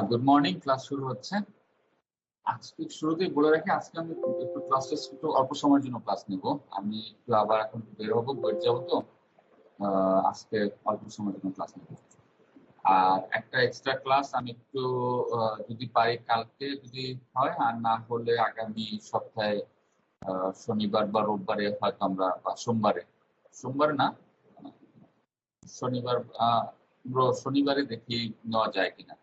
Good morning. Class শুরু হচ্ছে। আজকে শুরুতেই বলে রাখি, আজকে আমি একটু ক্লাসটা একটু অল্প সময়ের জন্য ক্লাস নেব। আমি একটু আবার এখন বের হবো, বের যাবো তো আজকে অল্প সময়ের জন্য ক্লাস নেব। আর একটা এক্সট্রা ক্লাস আমি একটু যদি পারি কালকে যদি হয়, আর না হলে আগামী সপ্তাহে শনিবার বা রোববারে হয়তো আমরা, বা সোমবারে, সোমবারে না, শনিবার, শনিবারে দেখি নেওয়া যায় কিনা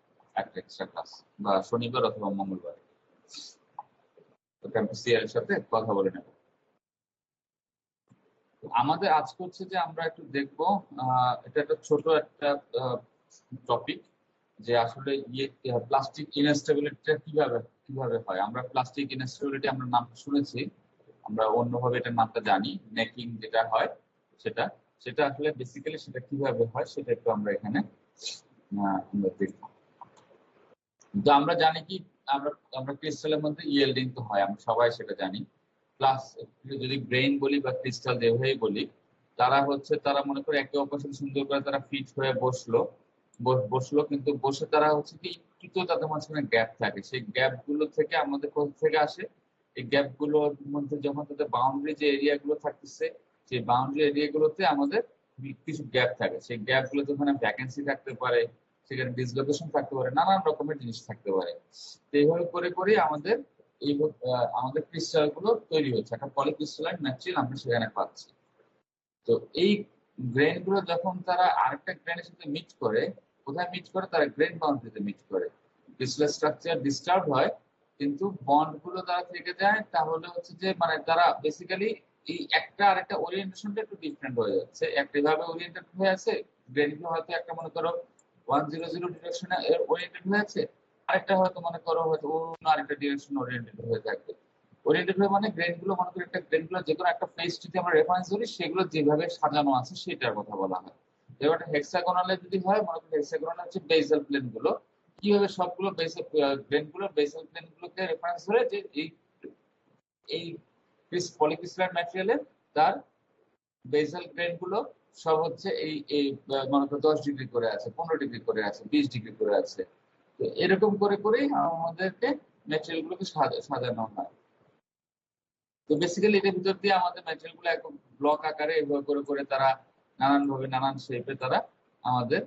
একটা এক্সট্রা ক্লাস, বা শনিবার অথবা মঙ্গলবারে ক্যাম্পাসিয়ার সাথে কথা বলে নেব। আমাদের আজকে হচ্ছে যে আমরা একটু দেখবো, এটা একটা ছোট একটা টপিক, যে আসলে প্লাস্টিক ইনস্টেবিলিটিটা কিভাবে কিভাবে হয়। আমরা প্লাস্টিক ইনস্টেবিলিটি আমরা নাম শুনেছি, আমরা অন্যভাবে এটার নামটা জানি, নেকিং যেটা হয় সেটা সেটা আসলে বেসিক্যালি সেটা কিভাবে হয় সেটা একটু আমরা এখানে আমরা দেখবো। তো আমরা জানি কি, আমরা আমরা ক্রিস্টালের মধ্যে ইয়েল্ডিং তো হয়, আমরা সবাই সেটা জানি। প্লাস যদি ব্রেইন বলি বা ক্রিস্টাল যেভাবেই বলি, তারা মনে করে একে অপরের সাথে সুন্দর করে তারা ফিট হয়ে বসলো, কিন্তু বসে তারা হচ্ছে কি একটু তো তাদের মাঝখানে গ্যাপ থাকে, সেই গ্যাপ গুলো থেকে আমাদের কোথা থেকে আসে, এই গ্যাপ গুলোর মধ্যে যখন তাদের বাউন্ডারি যে এরিয়া গুলো থাকতেছে, সেই বাউন্ডারি এরিয়া গুলোতে আমাদের কিছু গ্যাপ থাকে, সেই গ্যাপ গুলোতে ওখানে ভ্যাকেন্সি থাকতে পারে, সেখানে ডিসলোকেশন থাকতে পারে, নানান রকমের জিনিস থাকতে পারে। তো এইভাবে করে করে আমাদের এই আমাদের ক্রিস্টাল গুলো তৈরি হচ্ছে, একটা পলিক্রিস্টালাইন ম্যাটেরিয়াল আমরা সেখানে পাচ্ছি। তো এই গ্রেন গুলো যখন তারা আরেকটা গ্রেনের সাথে মিক্স করে, কোথায় মিক্স করে, তারা গ্রেন বাউন্ডারিতে মিক্স করে, ক্রিস্টাল স্ট্রাকচার ডিস্টার্ব হয়, কিন্তু বন্ড গুলো তারা থেকে যায়। তাহলে হচ্ছে যে মানে তারা বেসিক্যালি এই একটা আরেকটা ওরিয়েন্টেশনটা একটু ডিফারেন্ট হয়ে যাচ্ছে, একটা ভাবে ওরিয়েন্টেড হয়ে আছে গ্রেন গুলো, হয়তো একটা মনে করো 100 ডিরেকশনে ওরিয়েন্টেড হয়ে আছে, আরেকটা হয়তো মনে করো হয়তো অন্য আরেকটা ডিরেকশন ওরিয়েন্টেড হয়ে থাকবে। ওরিয়েন্টেড হয়ে মানে গ্রেন গুলো মনে করি একটা গ্রেন গুলো যে কোনো একটা ফেস যদি আমরা রেফারেন্স করি, সেগুলো যেভাবে সাজানো আছে সেটার কথা বলা হয়। এবার হেক্সাগোনালে যদি হয়, মনে করি হেক্সাগোনাল হচ্ছে বেসাল প্লেন গুলো, কিভাবে সবগুলো বেসাল গ্রেন গুলো বেসাল প্লেন গুলোকে রেফারেন্স করে, যে এই এই পলিক্রিস্টালাইন ম্যাটেরিয়ালের তার বেসাল গ্রেন গুলো সব হচ্ছে এই এই মনে করো 10 ডিগ্রি করে আছে, 15 ডিগ্রি করে আছে, 20 ডিগ্রি করে আছে। তো এরকম করে করেই আমাদেরকে ম্যাটেরিয়াল গুলোকে সাজানো হয়। তো বেসিক্যালি এটার ভিতর দিয়ে আমাদের ম্যাটেরিয়াল গুলো একদম ব্লক আকারে এভাবে করে করে তারা নানান ভাবে নানান শেপে তারা আমাদের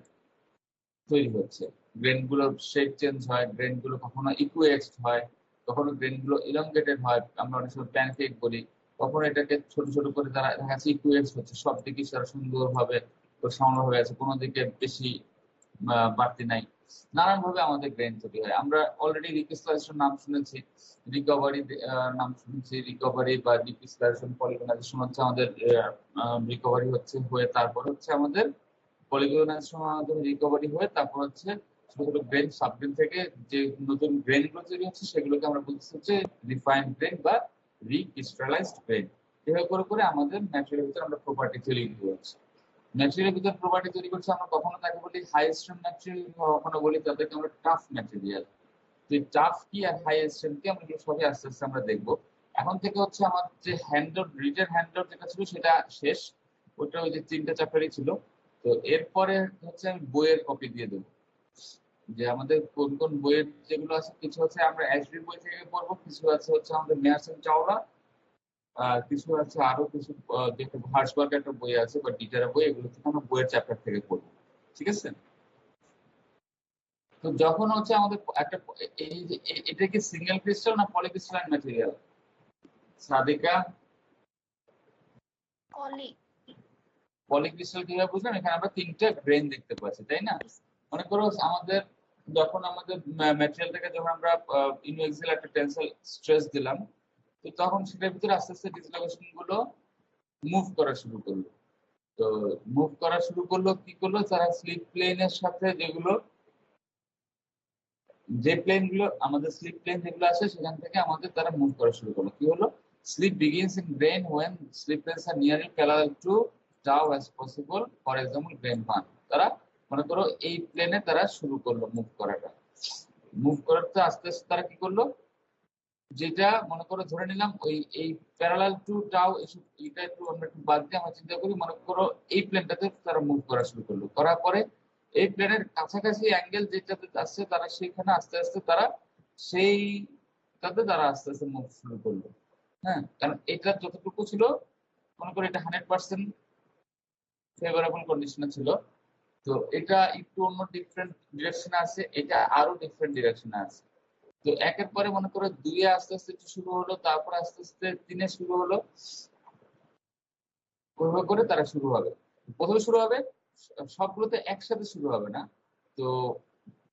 তৈরি হচ্ছে। গ্রেন গুলোর শেপ চেঞ্জ হয়, গ্রেন গুলো কখনো ইকুয়েক্সড হয়, কখনো গ্রেন গুলো ইলংগেটেড হয়, আমরা অনেক সময় প্যানকেক বলি, কখনো এটাকে ছোট ছোট করে তারা দেখা যাচ্ছে ইকুয়েক্স হচ্ছে, সব দিকে তারা সুন্দরভাবে সামনে হয়ে আছে, কোনো দিকে বেশি বাড়তি নাই। নানান ভাবে আমাদের ব্রেন তৈরি হয়। আমরা অলরেডি রিক্রিস্টালাইজেশন নাম শুনেছি, রিকভারি নাম শুনেছি, রিকভারি বা রিক্রিস্টালাইজেশন পলিগনাইজেশন হচ্ছে আমাদের রিকভারি হচ্ছে হয়ে, তারপর হচ্ছে আমাদের পলিগনাইজেশন আমাদের রিকভারি হয়ে, তারপর হচ্ছে ছোট ছোট ব্রেন সাবব্রেন থেকে যে নতুন ব্রেন গুলো তৈরি হচ্ছে সেগুলোকে আমরা বলছি হচ্ছে রিফাইন্ড ব্রেন বা রিক্রিস্টালাইজড ব্রেন। এভাবে করে করে আমাদের ন্যাচারাল ভিতরে আমরা প্রপার্টি তৈরি করছি। ম্যাটেরিয়ালের ভিতর প্রপার্টি তৈরি করছে, আমরা কখনো তাকে বলি হাই স্ট্রেংথ ম্যাটেরিয়াল, কখনো বলি তাদেরকে আমরা টাফ ম্যাটেরিয়াল। তো টাফ কি আর হাই স্ট্রেংথ কি আমরা সবই আস্তে আস্তে আমরা দেখবো। এখন থেকে হচ্ছে আমার যে হ্যান্ডআউট, রিটেন হ্যান্ডআউট যেটা ছিল সেটা শেষ, ওটা ওই যে 3টে চ্যাপ্টারই ছিল। তো এরপরে হচ্ছে আমি বইয়ের কপি দিয়ে দেবো, যে আমাদের কোন কোন বইয়ের যেগুলো আছে, কিছু হচ্ছে আমরা এসবি বই থেকে পড়বো, কিছু আছে হচ্ছে আমাদের মেয়ারসন চাওলা, কিছু আছে আরো কিছু যেটা হার্সবার্গ একটা বই আছে বা ডিটারের বই, এগুলো থেকে আমরা বইয়ের চ্যাপ্টার থেকে পড়বো। ঠিক আছে? তো যখন হচ্ছে আমাদের একটা এই যে এটা কি সিঙ্গেল ক্রিস্টাল না পলিক্রিস্টালাইন ম্যাটেরিয়াল সাদিকা? পলি। পলিক্রিস্টাল কিভাবে বুঝলাম, এখানে আমরা 3টে গ্রেন দেখতে পাচ্ছি, তাই না? মনে করো আমাদের যখন আমাদের ম্যাটেরিয়ালটাকে যখন আমরা ইনএক্সিয়াল একটা টেনসাইল স্ট্রেস দিলাম, তো তখন সেটার ভিতরে আস্তে আস্তে ডিসলোকেশন গুলো মুভ করা শুরু করলো। তো মুভ করা শুরু করলো, কি করলো, তারা স্লিপ প্লেনের সাথে যেগুলো, যে প্লেন গুলো আমাদের স্লিপ প্লেন যেগুলো আছে সেখান থেকে আমাদের তারা মুভ করা শুরু করলো। কি হলো, slip begins in grain when slip planes are nearly parallel to tau as possible, for example grain one. তারা মনে করো এই প্লেনে তারা শুরু করলো মুভ করাটা। মুভ করাতে আস্তে আস্তে তারা কি করলো, যেটা মনে করো ধরে নিলাম ওই এই প্যারালাল টু টাউ এসব, এটা একটু আমরা একটু বাদ দিয়ে আমরা চিন্তা করি, মনে করো এই প্লেনটাতে তারা মুভ করা শুরু করলো, করার পরে এই প্লেনের কাছাকাছি অ্যাঙ্গেল যেটাতে আসছে তারা সেখানে আস্তে আস্তে তারা সেইটাতে তারা আস্তে আস্তে মুভ শুরু করলো। হ্যাঁ, কারণ এটা যতটুকু ছিল, মনে করি এটা 100% ফেভারেবল কন্ডিশনে ছিল, তো এটা একটু অন্য ডিফারেন্ট ডিরেকশনে আছে, এটা আরো ডিফারেন্ট ডিরেকশনে আছে। তো একের পরে মনে করো 2-এ আস্তে আস্তে একটু শুরু হলো, তারপর আস্তে আস্তে 3-এ শুরু হলো, ওইভাবে করে তারা শুরু হবে। প্রথমে শুরু হবে, সবগুলোতে একসাথে শুরু হবে না। তো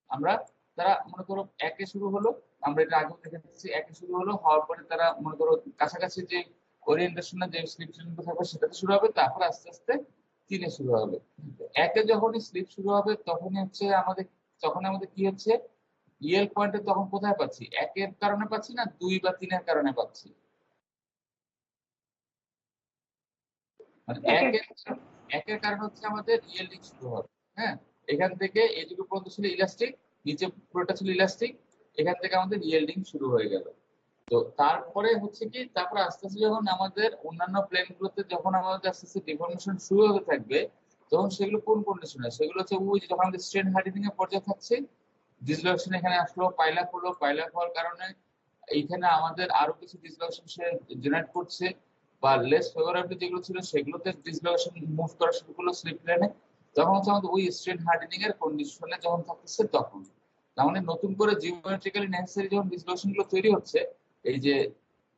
আমরা, তারা মনে করো 1-এ শুরু হলো, আমরা এটা আগেও দেখেছি, 1-এ শুরু হলো, হওয়ার পরে তারা মনে করো কাছাকাছি যে ওরিয়েন্টেশনে যে স্লিপ থাকবে সেটাতে শুরু হবে, তারপর আস্তে আস্তে 3-এ শুরু হবে। 1-এ যখনই স্লিপ শুরু হবে তখনই হচ্ছে আমাদের, তখন আমাদের কি হচ্ছে, ইয়েল পয়েন্টে তখন কোথায় পাচ্ছি, 1-এর কারণে পাচ্ছি না 2 বা 3-এর কারণে পাচ্ছি, মানে একের 1-এর কারণে হচ্ছে আমাদের ইয়েল্ডিং শুরু হবে। হ্যাঁ, এখান থেকে এইটুকু পর্যন্ত ছিল ইলাস্টিক, নিচে পুরোটা ছিল ইলাস্টিক, এখান থেকে আমাদের ইয়েল্ডিং শুরু হয়ে গেল। তো তারপরে হচ্ছে কি, তারপর আস্তে আস্তে যখন আমাদের অন্যান্য প্লেন গুলোতে যখন আমাদের আস্তে আস্তে ডিফর্মেশন শুরু হতে থাকবে, তখন সেগুলো কোন কন্ডিশনে, সেগুলো হচ্ছে ওই যে যখন আমাদের স্ট্রেন হার্ডেনিং এর পর্যায়ে থাকছে, ডিসলোকেশন এখানে আসলো, পাইলাপ হলো, পাইলাপ হওয়ার কারণে এইখানে আমাদের আরো কিছু ডিসলোকেশন সে জেনারেট করছে, বা লেস ফেভারেবল যেগুলো ছিল সেগুলোতে ডিসলোকেশন মুভ করা শুরু করলো স্লিপ প্লেনে, তখন হচ্ছে আমাদের ওই স্ট্রেন হার্ডেনিং এর কন্ডিশনে যখন থাকতেছে তখন, তার মানে নতুন করে জিওমেট্রিক্যালি নেসেসারি যখন ডিসলোকেশন গুলো তৈরি হচ্ছে, এই যে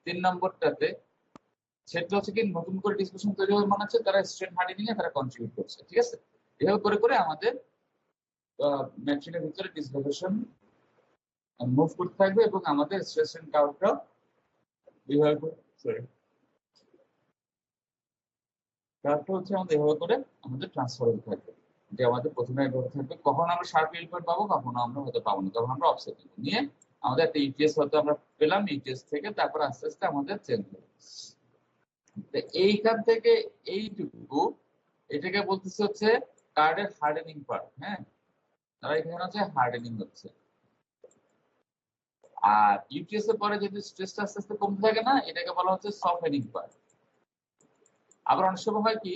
3 নম্বরটাতে, সেটা হচ্ছে কি নতুন করে ডিসলোকেশন তৈরি হবে, মানে হচ্ছে তারা স্ট্রেন হার্ডেনিং এ তারা কন্ট্রিবিউট করছে। ঠিক আছে, এভাবে করে করে আমাদের ম্যাট্রিক্সের ভিতরে ডিসলোকেশন মুভ করতে থাকবে এবং আমাদের স্ট্রেস এন্ড কার্ভটা এইভাবে করে, sorry, কার্ভটা হচ্ছে আমাদের এভাবে করে আমাদের ট্রান্সফার হতে থাকবে, যে আমাদের প্রথমে এভাবে থাকবে, কখন আমরা শার্প ইল পয়েন্ট পাবো, কখনো আমরা হয়তো পাবো না, তখন আমরা অফসেট নিয়ে আমাদের একটা ইউটিএস হয়তো আমরা পেলাম, ইউটিএস থেকে তারপর আস্তে আস্তে আমাদের চেঞ্জ হবে। এইখান থেকে এইটুকু, এটাকে বলতেছে হচ্ছে কার্ডের হার্ডেনিং পার্ট। হ্যাঁ, তারা এখানে হচ্ছে হার্ডেনিং হচ্ছে, আর ইউটিএস এর পরে যদি স্ট্রেসটা আস্তে আস্তে কমতে থাকে না, এটাকে বলা হচ্ছে সফটেনিং পার্ট। আবার অনেক সময় হয় কি,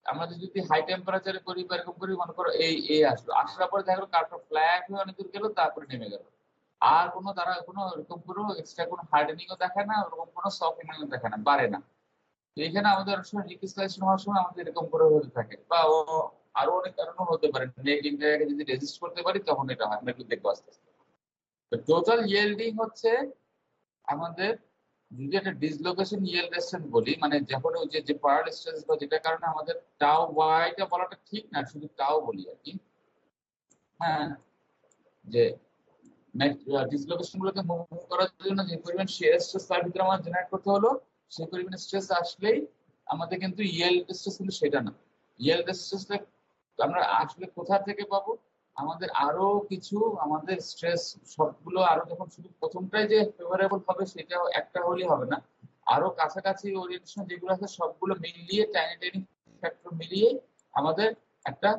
আমরা যদি হাই টেম্পারেচারে করি বা এরকম করি, মনে করো এই আসলো, আসার পরে দেখা গেলো কার্ভটা ফ্ল্যাট হয়ে অনেক দূর গেলো, তারপরে নেমে গেল, আর কোনো তারা কোনো এরকম কোনো এক্সট্রা কোনো হার্ডেনিং ও দেখায় না, ওরকম কোনো সফটেনিং ও দেখায় না, বাড়ে না। তো এখানে আমাদের অনেক সময় রিক্রিস্টালাইজেশন হওয়ার সময় আমাদের এরকম করে হতে থাকে, বা ও আরো অনেক কারণও হতে পারে, নেগেটিভ জায়গাকে যদি রেজিস্ট করতে পারি তখন এটা হয়, আমরা একটু দেখবো আস্তে আস্তে। তো টোটাল ইয়েল্ডিং হচ্ছে আমাদের, যদি একটা ডিসলোকেশন ইয়েল্ড রেস্ট্রেন্ট বলি, মানে যখন ওই যে পার্ল স্ট্রেস বা যেটার কারণে আমাদের টাও ওয়াইটা বলাটা ঠিক না, শুধু টাও বলি আর কি। হ্যাঁ, যে ডিসলোকেশন গুলোকে মুভ করার জন্য যে পরিমাণ শিয়ার স্ট্রেস তার ভিতরে আমাদের জেনারেট করতে হলো, সেই পরিমাণ স্ট্রেস আসলেই আমাদের কিন্তু ইয়েল্ড স্ট্রেস কিন্তু সেটা না। ইয়েল্ড স্ট্রেসটা আমরা আসলে কোথা থেকে পাবো, আমাদের আরো কিছু আমাদের স্ট্রেস, সবগুলো আরো যখন শুধু প্রথমটাই যে ফেভারেবল হবে সেটা একটা হলেই হবে না, আরো কাছাকাছি ওরিয়েন্টেশন যেগুলো আছে সবগুলো মিলিয়ে, টাইনি টাইনি ফ্যাক্টর মিলিয়ে আমাদের একটা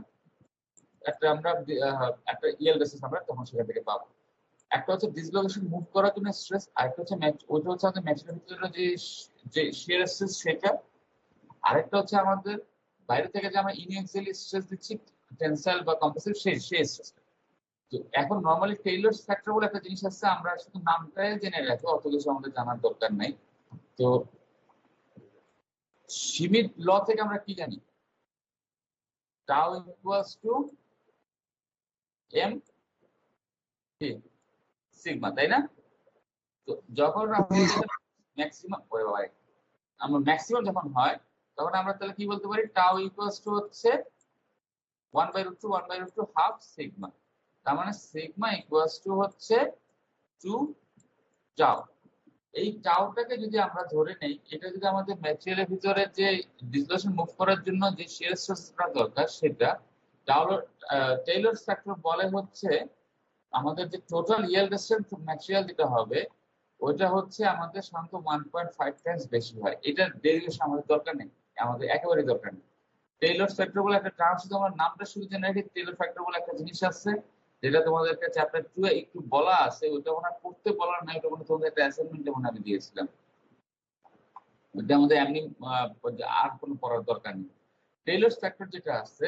একটা আমরা একটা ইয়েল্ড স্ট্রেস আমরা তখন সেখান থেকে পাবো। একটা হচ্ছে ডিসলোকেশন মুভ করার জন্য স্ট্রেস, আরেকটা হচ্ছে ওইটা হচ্ছে আমাদের ম্যাটেরিয়াল ভিতরে যে যে শিয়ার স্ট্রেস সেটা, আরেকটা হচ্ছে আমাদের বাইরে থেকে যে আমরা ইনএক্সিয়ালি স্ট্রেস দিচ্ছি, টেনসাইল বা কম্প্রেসিভ, সেই সেই স্ট্রেসটা। তো এখন নরমালি টেইলরস ফ্যাক্টর বলে একটা জিনিস আছে, আমরা শুধু নামটাই জেনে রাখি, অত কিছু আমাদের জানার দরকার নাই। তো শিমিট ল থেকে আমরা কি জানি, tau equals to M sigma, তাই না? তো যখন আমাদের ম্যাক্সিমাম, আমরা ম্যাক্সিমাম যখন হয়, তখন আমরা তাহলে কি বলতে পারি, টাউ ইকুয়ালস টু হচ্ছে 1/√2 1/√2 হাফ সিগমা। তার মানে সিগমা ইকুয়ালস টু হচ্ছে 2 টাউ। এই টাউটাকে যদি আমরা ধরে নেই, এটা যদি আমাদের ম্যাটেরিয়ালের ভিতরে যে ডিসলোকেশন মুভ করার জন্য যে শিয়ার স্ট্রেসটা দরকার সেটা, টেইলর ফ্যাক্টর বলে হচ্ছে আমাদের যে টোটাল ইয়েল্ড রেসিস্ট্যান্স ম্যাটেরিয়াল যেটা হবে, ওইটা হচ্ছে আমাদের সাধারণত 1.5 টাইমস বেশি হয়। এটার ডেরিভেশন আমাদের দরকার নেই, আমাদের একেবারে দরকার নেই। টেইলর ফ্যাক্টর বলে একটা টার্ম, শুধু আমার নামটা শুধু জেনে রাখি, টেইলর ফ্যাক্টর বলে একটা জিনিস আছে, যেটা তোমাদেরকে চ্যাপ্টার 2 এ একটু বলা আছে, ওটা মনে হয় পড়তে বলার নাই, ওটা মনে হয় তোমাদের একটা অ্যাসাইনমেন্টে মনে হয় আমি দিয়েছিলাম, ওটা আমাদের এমনি আর কোনো পড়ার দরকার নেই। টেইলর ফ্যাক্টর যেটা আছে,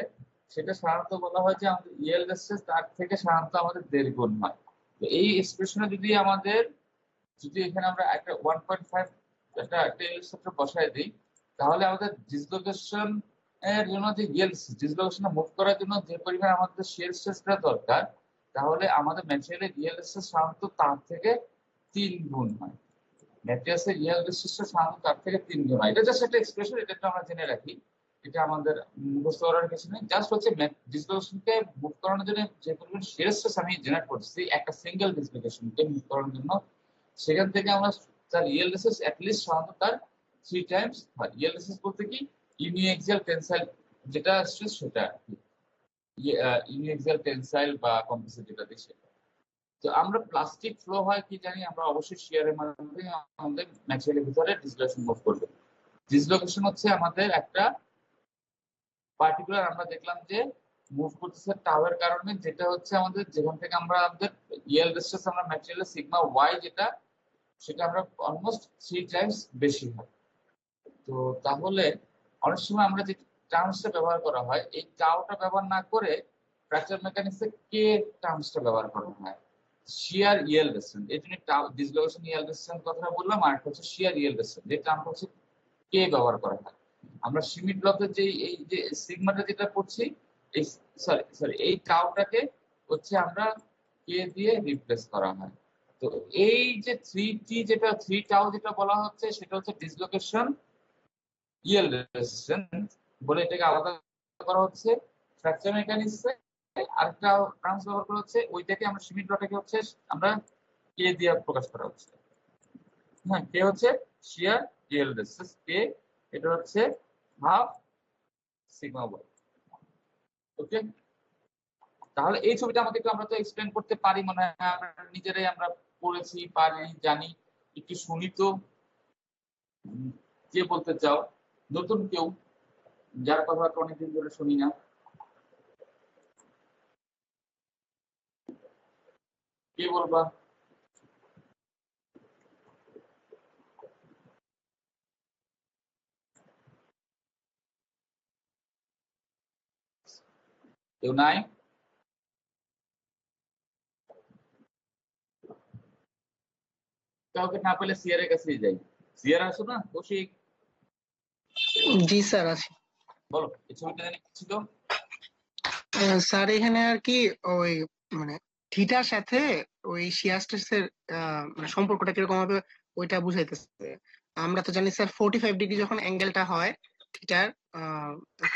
সেটা সাধারণত বলা হয় যে আমাদের ইএল স্ট্রেস তার থেকে সাধারণত আমাদের 1.5 গুণ হয়। তো এই এক্সপ্রেশনে যদি আমাদের, যদি এখানে আমরা একটা 1.5 একটা ইয়েল স্ট্রেস বসায় দিই, তাহলে আমাদের ডিসলোকেশন এর জন্য যে ইয়েল ডিসলোকেশন মুভ করার জন্য যে পরিমাণ আমাদের শিয়ার স্ট্রেসটা দরকার, তাহলে আমাদের ম্যাটেরিয়ালের ইয়েল স্ট্রেস সাধারণত তার থেকে 3 গুণ হয়। ম্যাট্রিক্সের ইয়েল স্ট্রেস সাধারণত তার থেকে 3 গুণ হয়। এটা জাস্ট একটা এক্সপ্রেশন, এটা একটু আমরা জেনে রাখি। এটা আমাদের মুখস্থ করার কিছু নেই, জাস্ট হচ্ছে ডিসলোকেশনকে মুভ করানোর জন্য যে পরিমাণ শিয়ার স্ট্রেস আমি জেনারেট করছি একটা সিঙ্গেল ডিসলোকেশনকে মুভ করানোর জন্য, সেখান থেকে আমরা তার ইয়েল স্ট্রেস অ্যাটলিস্ট সাধারণত তার 3 টাইমস হয়। ইয়েল স্ট্রেস বলতে কি, ইউনিএক্সিয়াল টেনসাইল যেটা স্ট্রেস সেটা আর কি, ইউনিএক্সিয়াল টেনসাইল বা কম্প্রেসিভ যেটা দিই সেটা। তো আমরা প্লাস্টিক ফ্লো হয় কি জানি, আমরা অবশ্যই শিয়ারের মাধ্যমে আমাদের ম্যাটেরিয়ালের ভিতরে ডিসলোকেশন মুভ করবে। ডিসলোকেশন হচ্ছে আমাদের একটা পার্টিকুলার, আমরা দেখলাম যে মুভ করতেছে টাওয়ের কারণে, যেটা হচ্ছে আমাদের যেখান থেকে আমরা আমাদের ইয়েল স্ট্রেস আমরা ম্যাটেরিয়ালের সিগমা ওয়াই যেটা, সেটা আমরা অলমোস্ট 3 টাইমস বেশি হয়। তো তাহলে অনেক সময় আমরা যে টার্মসটা ব্যবহার করা হয়, এই টাওটা ব্যবহার না করে ফ্র্যাকচার মেকানিক্সে কে টার্মসটা ব্যবহার করা হয়, শিয়ার ইয়েল রেসিস্ট্যান্স। এই জন্য ডিসলোকেশন ইয়েল রেসিস্ট্যান্স কথা বললাম, আর একটা হচ্ছে শিয়ার ইয়েল রেসিস্ট্যান্স, এই টার্মটা হচ্ছে কে ব্যবহার করা হয়। আমরা সিমিট ব্লকের যে এই যে সিগমাটা যেটা করছি, এই সরি সরি এই টাওটাকে হচ্ছে আমরা কে দিয়ে রিপ্লেস করা হয়। তো এই যে 3T যেটা 3 টাও যেটা বলা হচ্ছে, সেটা হচ্ছে ডিসলোকেশন ইয়েল রেসিস্ট্যান্স বলে এটাকে আলাদা করা হচ্ছে। ফ্র্যাকচার মেকানিক্সে আরেকটা টার্মস ব্যবহার করা হচ্ছে, ওইটাকে আমরা সিমিট ব্লকটাকে হচ্ছে আমরা কে দিয়ে প্রকাশ করা হচ্ছে। হ্যাঁ, কে হচ্ছে শিয়ার ইয়েল রেসিস্ট্যান্স, কে এটা হচ্ছে হাফ সিগমা ওয়াই। ওকে, তাহলে এই ছবিটা আমাকে একটু আমরা তো এক্সপ্লেন করতে পারি মনে হয়, আমরা নিজেরাই আমরা পড়েছি পারি জানি, একটু শুনি তো। কে বলতে চাও, নতুন কেউ যার কথা অনেকদিন ধরে শুনি না, কে বলবা? কেউ নাই? কাউকে না পেলে সিয়ারের কাছেই যাই। সিয়ার আসো না কৌশিক? জি স্যার আছি। বলো এই ছবিটা জানি কি ছিল? স্যার এখানে আর কি ওই মানে থিটার সাথে ওই শিয়ার স্ট্রেসের মানে সম্পর্কটা কিরকম হবে ওইটা বুঝাইতেছে। আমরা তো জানি স্যার 45 ডিগ্রি যখন অ্যাঙ্গেলটা হয় থিটার,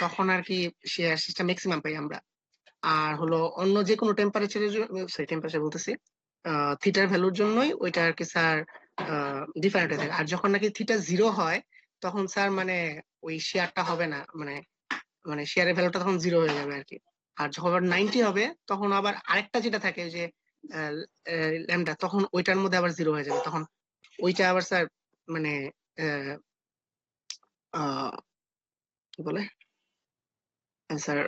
তখন আর কি শিয়ার স্ট্রেসটা ম্যাক্সিমাম পাই আমরা। আর হলো অন্য যে কোনো টেম্পারেচারের জন্য, সরি টেম্পারেচার বলতেছি, থিটার ভ্যালুর জন্যই ওইটা আর কি স্যার ডিফারেন্ট হয়ে থাকে। আর যখন নাকি থিটা 0 হয় তখন স্যার মানে ওই শেয়ারটা হবে না, মানে মানে শেয়ারের ভ্যালুটা তখন 0 হয়ে যাবে আর কি। আর যখন আবার 90 হবে তখন আবার আরেকটা যেটা থাকে ওই যে ল্যামডা, তখন ওইটার মধ্যে আবার 0 হয়ে যাবে। তখন ওইটা আবার স্যার মানে আহ, আহ, কি বলে স্যার,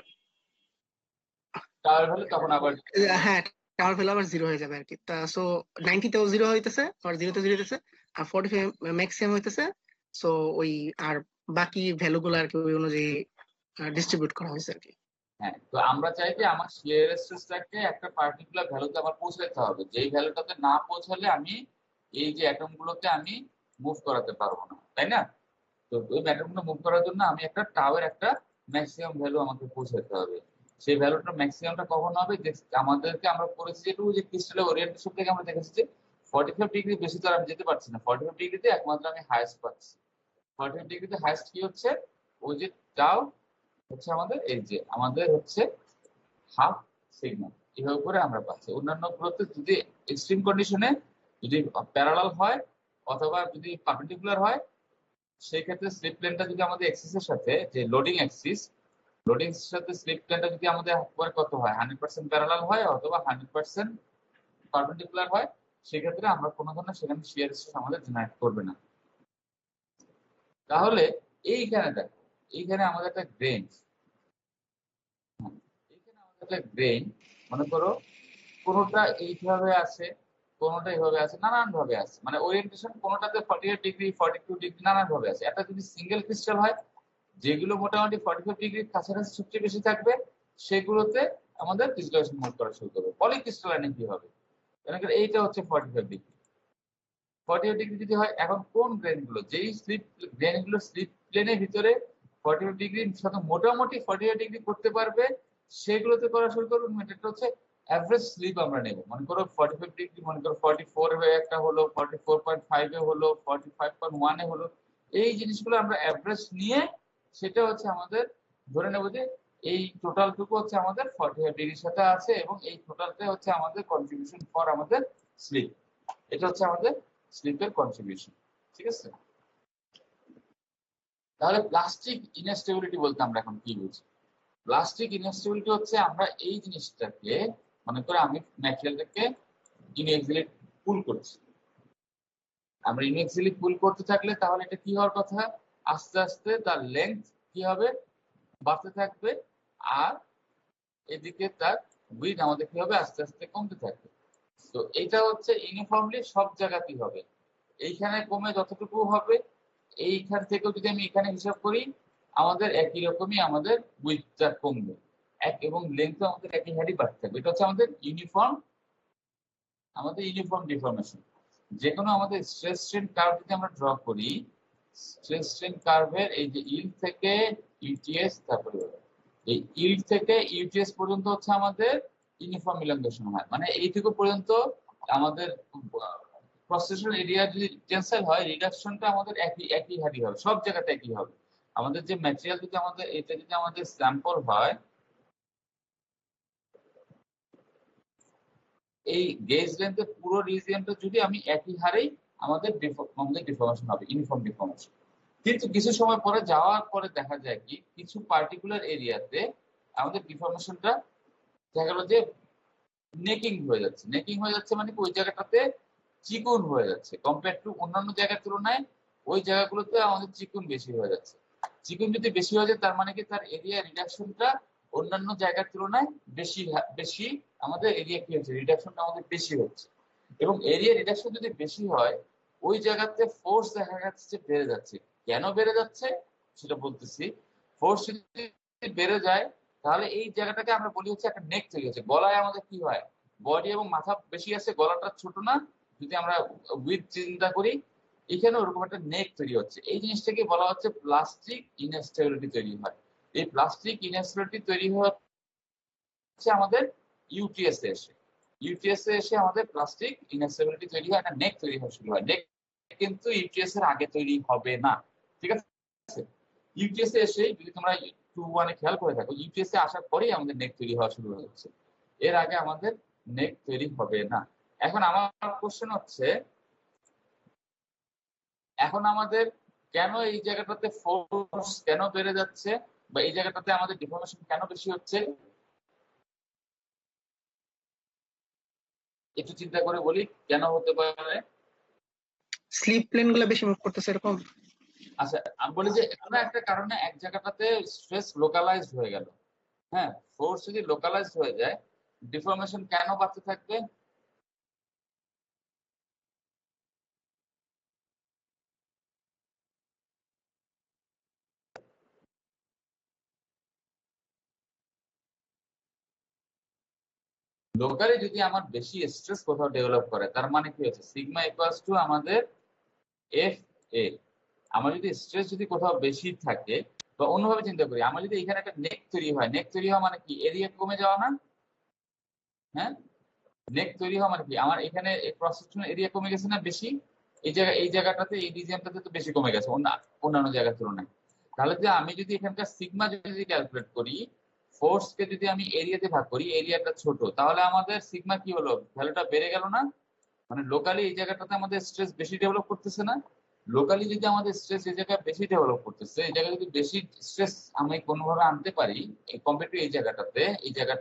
টাওয়ার হলে তখন আবার হ্যাঁ টাওয়ার ভ্যালু আবার 0 হয়ে যাবে আর কি। তা সো 90 তেও 0 হইতেছে, আর 0 তে 0 হইতেছে, আর 45 ম্যাক্সিমাম হইতেছে। সো ওই আর বাকি ভ্যালু গুলো আর কি ওই অনুযায়ী ডিস্ট্রিবিউট করা হয়েছে আর কি। হ্যাঁ, তো আমরা চাই যে আমার শিয়ার স্ট্রেসটাকে একটা পার্টিকুলার ভ্যালুতে আমার পৌঁছাতে হবে, যেই ভ্যালুটাতে না পৌঁছালে আমি এই যে অ্যাটম গুলোকে আমি মুভ করাতে পারবো না, তাই না? তো ওই অ্যাটম গুলো মুভ করার জন্য আমি একটা টাওয়ের একটা ম্যাক্সিমাম ভ্যালু আমাকে পৌঁছাতে হবে। সেই ভ্যালুটা ম্যাক্সিমামটা কখন হবে, আমাদেরকে আমরা করেছি যেটু যে ক্রিস্টালের ওরিয়েন্টেশন থেকে আমরা দেখেছি যে 45 ডিগ্রি বেশি তো আর আমি যেতে পারছি না, 45 ডিগ্রিতে একমাত্র আমি হাইয়েস্ট পাচ্ছি। 45 ডিগ্রিতে হাইয়েস্ট কি হচ্ছে, ওই যে টাও হচ্ছে আমাদের এই যে আমাদের হচ্ছে হাফ সিগমা, এভাবে করে আমরা পাচ্ছি। অন্যান্য গুলোতে যদি এক্সট্রিম কন্ডিশনে যদি প্যারালাল হয় অথবা যদি পারপেন্ডিকুলার হয়, সেই ক্ষেত্রে স্লিপ প্লেনটা যদি আমাদের এক্সিসের সাথে যে লোডিং সাথে স্লিপ প্লেনটা যদি আমাদের একবার কত হয়, 100% প্যারালাল হয় অথবা 100% পারপেন্ডিকুলার হয়, সেক্ষেত্রে আমরা কোনো ধরনের সেখানে শিয়ার স্ট্রেস আমাদের জেনারেট করবে না। তাহলে এইখানে দেখো, এইখানে আমাদের একটা গ্রেন, এখানে আমাদের একটা গ্রেন, মনে করো কোনোটা এইভাবে আছে, কোনোটা এইভাবে আছে, নানান ভাবে আছে, মানে ওরিয়েন্টেশন কোনোটাতে 48 ডিগ্রি 42 ডিগ্রি নানান ভাবে আছে। একটা যদি সিঙ্গেল ক্রিস্টাল হয়, যেগুলো মোটামুটি 45 ডিগ্রির কাছাকাছি সবচেয়ে বেশি থাকবে, সেগুলোতে আমাদের ডিসলোকেশন মুভ করা শুরু করবে। পলিক্রিস্টালাইনে কি হবে? এইটা হচ্ছে 45 ডিগ্রি। 45 ডিগ্রি যদি হয়, এখন কোন গ্রেনগুলো, যেই গ্রেনগুলো স্লিপ প্লেনের ভিতরে 45 ডিগ্রি সাথে মোটামুটি 45 ডিগ্রি করতে পারবে সেগুলোতে করা শুরু করবো। এটা হচ্ছে অ্যাভারেজ স্লিপ আমরা নেব। মনে করো 45 ডিগ্রি, মনে করো 44 হয়ে একটা হলো, 44.5 হলো, 45.1 হলো। এই জিনিসগুলো আমরা অ্যাভারেজ নিয়ে সেটা হচ্ছে আমাদের ধরে নেবো যে এই টোটালটুকু হচ্ছে আমাদের 45 ডিগ্রির সাথে আছে এবং এই টোটালটা হচ্ছে আমাদের কন্ট্রিবিউশন ফর আমাদের স্লিপ। এটা হচ্ছে আমাদের স্লিপের কন্ট্রিবিউশন। ঠিক আছে? তাহলে প্লাস্টিক ইনস্টেবিলিটি বলতে আমরা এখন কি বুঝি? প্লাস্টিক ইনস্টেবিলিটি হচ্ছে আমরা এই জিনিসটাকে, মনে করে আমি ম্যাটেরিয়ালটাকে ইনএক্সিলি পুল করছি। আমরা ইনএক্সিলি পুল করতে থাকলে তাহলে এটা কি হওয়ার কথা? আস্তে আস্তে তার লেন্থ কি হবে? বাড়তে থাকবে। আর এদিকে তার উইথ আমাদের কি হবে? আস্তে আস্তে কমতে থাকবে। তো এটা হচ্ছে ইউনিফর্মলি সব জায়গাতেই হবে। এইখানে কমে যতটুকু হবে, এইখান থেকেও যদি আমি এখানে হিসাব করি আমাদের একই রকমই আমাদের উইথটা কমবে, এবং লেন্থ আমাদের একই হারই বাড়তে থাকবে। এটা হচ্ছে আমাদের ইউনিফর্ম ডিফরমেশন। যে কোনো আমাদের স্ট্রেস স্ট্রেন কার্ভ যদি আমরা ড্র করি, স্ট্রেস স্ট্রেন কার্ভের এই যে ইল্ড থেকে ইউটিএস, তারপরে এই ইল্ড থেকে ইউটিএস পর্যন্ত হচ্ছে আমাদের ইউনিফর্ম ইলংগেশন হয়। মানে এইটুকু পর্যন্ত আমাদের প্রসেসর এরিয়া যদি টেনসাইল হয়, রিডাকশনটা আমাদের একই হারই হবে, সব জায়গাতে একই হবে। আমাদের যে ম্যাটেরিয়াল যদি আমাদের এটা যদি আমাদের স্যাম্পল হয়, এই গেজ লেন্থের পুরো রিজিয়নটা যদি আমি একই হারেই আমাদের ডিফর্মেশন হবে, ইউনিফর্ম ডিফর্মেশন। কিন্তু কিছু সময় পরে যাওয়ার পরে দেখা যায় কি কিছু পার্টিকুলার এরিয়াতে আমাদের ডিফর্মেশনটা দেখা গেল যে নেকিং হয়ে যাচ্ছে। নেকিং হয়ে যাচ্ছে মানে কি ওই জায়গাটাতে চিকুন হয়ে যাচ্ছে, কম্পেয়ার টু অন্যান্য জায়গার তুলনায় ওই জায়গাগুলোতে আমাদের চিকুন বেশি হয়ে যাচ্ছে। চিকুন যদি বেশি হয়ে যায় তার মানে কি তার এরিয়া রিডাকশনটা অন্যান্য জায়গার তুলনায় বেশি বেশি আমাদের এরিয়া কি হচ্ছে? রিডাকশনটা আমাদের বেশি হচ্ছে। এবং এরিয়া রিডাকশন যদি বেশি হয় ওই জায়গাতে ফোর্স দেখা যাচ্ছে যে বেড়ে যাচ্ছে। কেন বেড়ে যাচ্ছে সেটা বলতেছি। ফোর্স যদি বেড়ে যায় তাহলে এই জায়গাটাকে আমরা বলি হচ্ছে একটা নেক তৈরি হচ্ছে। গলায় আমাদের কি হয়? বডি এবং মাথা বেশি আছে, গলাটা ছোট না। যদি আমরা উইথ চিন্তা করি, এখানে ওরকম একটা নেক তৈরি হচ্ছে। এই জিনিসটাকে বলা হচ্ছে প্লাস্টিক ইনস্টেবিলিটি তৈরি হয়। এই প্লাস্টিক ইনস্টেবিলিটি তৈরি হচ্ছে আমাদের ইউটিএস এ এসে। ইউটিএস এ এসে আমাদের প্লাস্টিক ইনস্টেবিলিটি তৈরি হয়, একটা নেক তৈরি হওয়া শুরু হয়। নেক কিন্তু ইউটিএস এর আগে তৈরি হবে না। ঠিক আছে? ইউটিএস এ এসে যদি তোমরা 2-1 খেয়াল করে থাকো, ইউটিএস এ আসার পরেই আমাদের নেক তৈরি হওয়া শুরু হচ্ছে। এর আগে আমাদের নেক তৈরি হবে না। এখন আমার কোশ্চেন হচ্ছে, এখন আমাদের কেন এই জায়গাটাতে ফোর্স কেন বেড়ে যাচ্ছে, বা এই জায়গাটাতে আমাদের ডিফর্মেশন কেন বেশি হচ্ছে? একটু চিন্তা করে বলি কেন হতে পারে। স্লিপ প্লেন গুলো বেশি মুভ করতেছে এরকম। আচ্ছা, আমি বলি যে কোনো একটা কারণে এক জায়গাটাতে স্ট্রেস লোকালাইজড হয়ে গেল। হ্যাঁ, ফোর্স যদি লোকালাইজড হয়ে যায় ডিফর্মেশন কেন বাড়তে থাকবে? লোকালি যদি আমার বেশি স্ট্রেস কোথাও ডেভেলপ করে তার মানে কি হচ্ছে? সিগমা ইকুয়ালস টু আমাদের এফ এ। আমার যদি স্ট্রেস যদি কোথাও বেশি থাকে, বা অন্যভাবে চিন্তা করি, আমার যদি এখানে একটা নেক তৈরি হয়, নেক তৈরি হওয়া মানে কি? এরিয়া কমে যাওয়া না? হ্যাঁ, নেক তৈরি হওয়া মানে কি? আমার এখানে ক্রস সেকশনাল এরিয়া কমে গেছে না বেশি? এই জায়গাটাতে এই রিজিয়নটাতে তো বেশি কমে গেছে অন্যান্য জায়গার তুলনায়। তাহলে যে আমি যদি এখানকার সিগমা যদি ক্যালকুলেট করি, ফোর্স কে যদি আমি এরিয়াতে ভাগ করি, এরিয়াটা ছোট, তাহলে আমাদের সিগমা কি হলো? ভ্যালুটা বেড়ে গেল না? মানে লোকালি এই জায়গাটাতে আমাদের স্ট্রেস বেশি ডেভেলপ করতেছে না? লোকালি যদি আমাদের স্ট্রেস এই জায়গায় বেশি ডেভেলপ করতেছে, এই জায়গায় যদি বেশি স্ট্রেস আমি কোনোভাবে আনতে পারি কম্পেয়ার টু এই জায়গাটাতে, এই জায়গার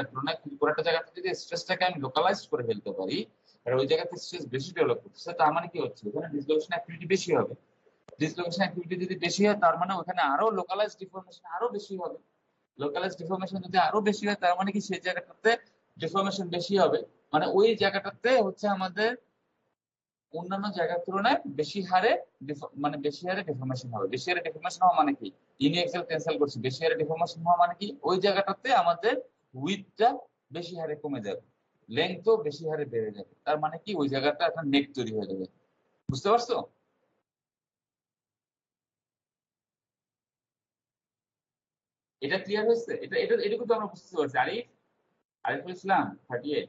তুলনায় কোনো একটা জায়গাতে যদি স্ট্রেসটাকে আমি লোকালাইজ করে ফেলতে পারি, আর ওই জায়গাতে স্ট্রেস বেশি ডেভেলপ করতেছে, তার মানে কি হচ্ছে? ওখানে ডিসলোকেশন অ্যাক্টিভিটি বেশি হবে। ডিসলোকেশন অ্যাক্টিভিটি যদি বেশি হয় তার মানে ওখানে আরো লোকালাইজ ডিফর্মেশন আরো বেশি হবে। লোকালাইজ ডিফর্মেশন যদি আরো বেশি হয় তার মানে কি সেই জায়গাটাতে ডিফর্মেশন বেশি হবে। মানে ওই জায়গাটাতে হচ্ছে আমাদের অন্যান্য জায়গার তুলনায় বেশি হারে বেশি হারে ডিফর্মেশন হবে। বেশি হারে ডিফর্মেশন হওয়া মানে কি, ইউনিএক্সেল ক্যান্সেল করছি, বেশি হারে ডিফর্মেশন হওয়া মানে কি, ওই জায়গাটাতে আমাদের উইডথটা বেশি হারে কমে যাবে, লেন্থও বেশি হারে বেড়ে যাবে। তার মানে কি, ওই জায়গাটা একটা নেক তৈরি হয়ে যাবে। বুঝতে পারছো? এটা ক্লিয়ার হয়েছে? এটা এটা এটুকু তো আমরা বুঝতে পারছি। আরিফুল ইসলাম 38।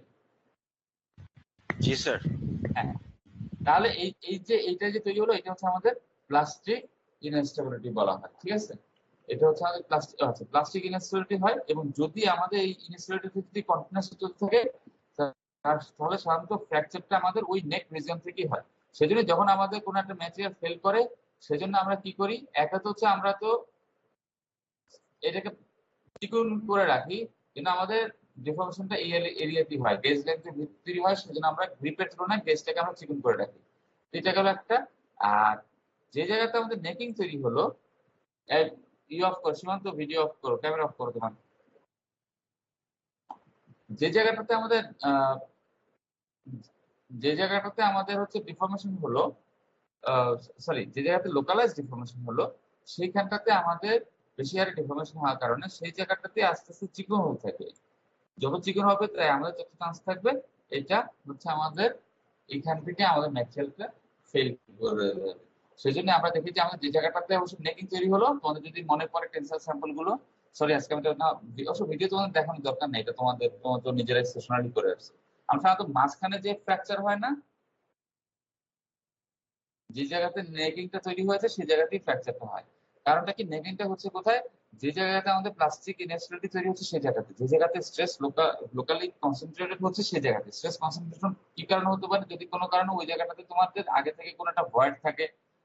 জি স্যার। হ্যাঁ, তাহলে এই এই যে এইটা যে তৈরি হলো, এটা হচ্ছে আমাদের প্লাস্টিক ইনস্টেবিলিটি বলা হয়। ঠিক আছে, এটা হচ্ছে আমাদের প্লাস্টিক ইনস্টেবিলিটি হয়। এবং যদি আমাদের এই ইনস্টেবিলিটি যদি কন্টিনিউয়াস চলতে থাকে, তাহলে সাধারণত ফ্র্যাকচারটা আমাদের ওই নেক রিজিয়ন থেকেই হয়। সেজন্য যখন আমাদের কোনো একটা ম্যাটেরিয়াল ফেল করে, সেজন্য আমরা কি করি, একটা তো হচ্ছে আমরা তো এটাকে চিকন করে রাখি, কিন্তু আমাদের ডিফর্মেশনটা এই এরিয়াতেই হয়, গেজ লেন্থের ভিত্তি হয়। সেজন্য আমরা গ্রিপের তুলনায় গেজটাকে আমরা চিকন করে রাখি। এটা গেল একটা। আর যে জায়গাতে আমাদের নেকিং তৈরি হলো, অফ করো সীমান্ত, ভিডিও অফ করো, ক্যামেরা অফ করো তোমার। যে জায়গাটাতে আমাদের হচ্ছে ডিফর্মেশন হলো, সরি, যে জায়গাতে লোকালাইজ ডিফর্মেশন হলো, সেইখানটাতে আমাদের বেশি হারে ডিফর্মেশন হওয়ার কারণে সেই জায়গাটাতে আস্তে আস্তে চিকন হতে থাকে। যত চিকন হবে তাই আমাদের যত চান্স থাকবে এটা হচ্ছে আমাদের এখান থেকে আমাদের ম্যাটেরিয়ালটা ফেল করে যাবে। সেই জন্য আমরা দেখি যে আমাদের যে জায়গাটাতে অবশ্য নেকিং তৈরি হলো, তোমাদের যদি মনে পড়ে টেন্সার স্যাম্পল গুলো, সরি আজকে আমি না অবশ্য ভিডিও তোমাদের দেখানোর দরকার নেই, এটা তোমাদের তো নিজেরাই সেশনালি করে আসছে। আমরা সাধারণত মাঝখানে যে ফ্র্যাকচার হয় না, যে জায়গাতে নেকিংটা তৈরি হয়েছে সেই জায়গাতেই ফ্র্যাকচারটা হয়। কারণটা কি, নেকিংটা হচ্ছে কোথায়, যে জায়গাতে আমাদের প্লাস্টিক ইনস্টেবিলিটি তৈরি হচ্ছে সেই জায়গাতে, যে জায়গাতে স্ট্রেস লোকালি কনসেন্ট্রেটেড হচ্ছে সেই জায়গাতে। স্ট্রেস কনসেন্ট্রেশন কি কারণে হতে পারে, যদি কোনো কারণে ওই জায়গাটাতে তোমাদের আগে থেকে কোনো একটা ভয়েড থাকে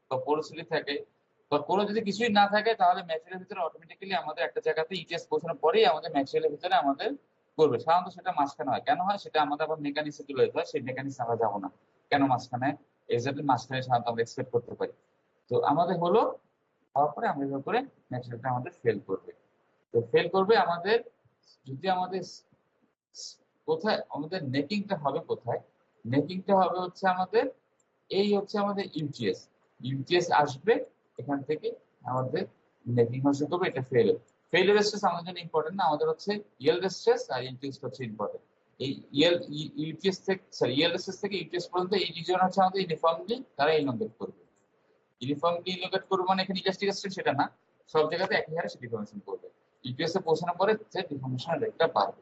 বা পোরোসিটি থাকে বা কোনো যদি কিছুই না থাকে, তাহলে ম্যাটেরিয়ালের ভিতরে অটোমেটিক্যালি আমাদের একটা জায়গাতে ইটিএস পৌঁছানোর পরেই আমাদের ম্যাটেরিয়ালের ভিতরে আমাদের করবে। সাধারণত সেটা মাঝখানে হয়। কেন হয় সেটা আমাদের আবার মেকানিক্সে তুলে দিতে হয়, সেই মেকানিক্স আমরা যাবো না। কেন মাঝখানে, এক্স্যাক্টলি মাঝখানে সাধারণত আমরা এক্সপেক্ট করতে পারি। তো আমাদের হলো, হওয়ার পরে আমরা এভাবে করে ম্যাটেরিয়ালটা আমাদের ফেল করবে। তো ফেল করবে আমাদের, যদি আমাদের কোথায় আমাদের নেকিংটা হবে, কোথায় নেকিংটা হবে হচ্ছে আমাদের, এই হচ্ছে আমাদের ইউটিএস। ইউটিএস আসবে এখান থেকে আমাদের নেকিং হচ্ছে করবে, এটা ফেলিওর স্ট্রেস আমাদের জন্য ইম্পর্টেন্ট না, আমাদের হচ্ছে ইয়েল্ড স্ট্রেস আর ইউটিএস হচ্ছে ইম্পর্টেন্ট। এই ইউটিএস থেকে সরি ইয়েল্ড স্ট্রেস থেকে ইউটিএস পর্যন্ত এই রিজন হচ্ছে আমাদের ইউনিফর্মলি তারা ইনভেট করবে। ইউনিফর্মলি ইনভেট করবে মানে এখানে ইলাস্টিক স্ট্রেস সেটা না, সব জায়গাতে একই হারে সে ডিফর্মেশন করবে। ইউটিএস এ পৌঁছানোর পরে যে ডিফর্মেশন রেটটা বাড়বে।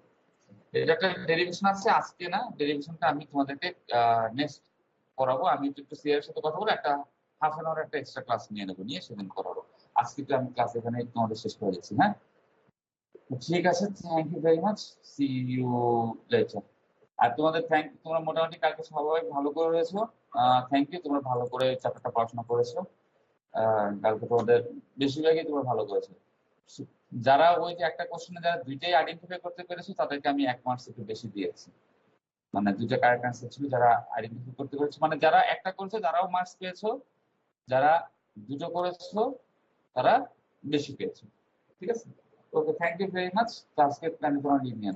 এটা একটা ডেরিভেশন আছে, আজকে না, ডেরিভেশনটা আমি তোমাদেরকে নেক্সট করাবো। আমি একটু সিআর সাথে কথা বলে একটা হাফ অ্যান আওয়ার একটা এক্সট্রা ক্লাস নিয়ে নেবো, নিয়ে সেদিন করাবো। আজকে তো আমি ক্লাস এখানে তোমাদের শেষ করে দিচ্ছি। হ্যাঁ, ঠিক আছে, thank you very much, see you later. আর তোমাদের তোমরা মোটামুটি কালকে সবাই ভালো করে রয়েছো। থ্যাংক ইউ, তোমরা ভালো করে চ্যাপ্টারটা পড়াশোনা করেছো। কালকে তোমাদের বেশিরভাগই তোমরা ভালো করেছো। যারা ওই যে একটা কোশ্চেনে যারা দুইটাই আইডেন্টিফাই করতে পেরেছো, তাদেরকে আমি 1 মার্কস একটু বেশি দিয়েছি। মানে দুইটা কারেক্ট অ্যান্সার ছিল, যারা আইডেন্টিফাই করতে পেরেছো, মানে যারা একটা করেছো তারাও মার্কস পেয়েছো, যারা দুটো করেছো তারা বেশি পেয়েছো। ঠিক আছে, ওকে, থ্যাংক ইউ ভেরি মাচ। আজকে আমি তোমার লিভ নিয়ে